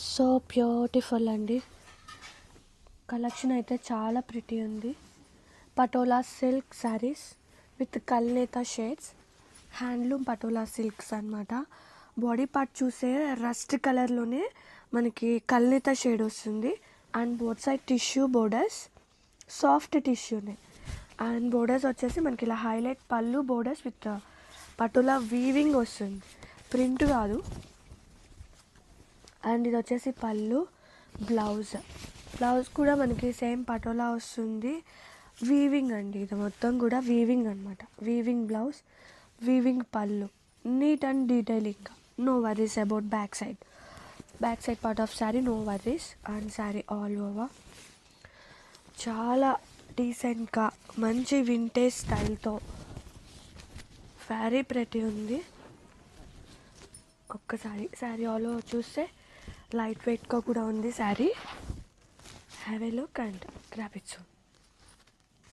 So beautiful అండి. Collection అయితే చాలా ప్రిటీ ఉంది. పటోలా సిల్క్ శారీస్ విత్ కల్నేత షేడ్స్, హ్యాండ్లూమ్ పటోలా సిల్క్స్ అనమాట. బాడీ పార్ట్ చూసే రస్ట్ కలర్లోనే మనకి కల్నేత షేడ్ వస్తుంది. And both side tissue borders, soft టిష్యూనే. అండ్ బోర్డర్స్ వచ్చేసి మనకి ఇలా హైలైట్ పళ్ళు బోర్డర్స్ విత్ పటోలా వీవింగ్ వస్తుంది, ప్రింట్ కాదు. అండ్ ఇది వచ్చేసి పళ్ళు. బ్లౌజ్ కూడా మనకి సేమ్ పటోలా వస్తుంది. వీవింగ్ అండి, ఇది మొత్తం కూడా వీవింగ్ అనమాట. Weaving blouse, weaving pallu, neat and detailing. No worries about back side part of sari, no worries. And sari all over చాలా డీసెంట్గా మంచి వింటేజ్ స్టైల్తో వెరీ ప్రెటీ ఉంది. ఒక్కసారి శారీ ఆల్ ఓవర్ చూస్తే లైట్ వెయిట్గా కూడా ఉంది sari. Have a look and grab it soon.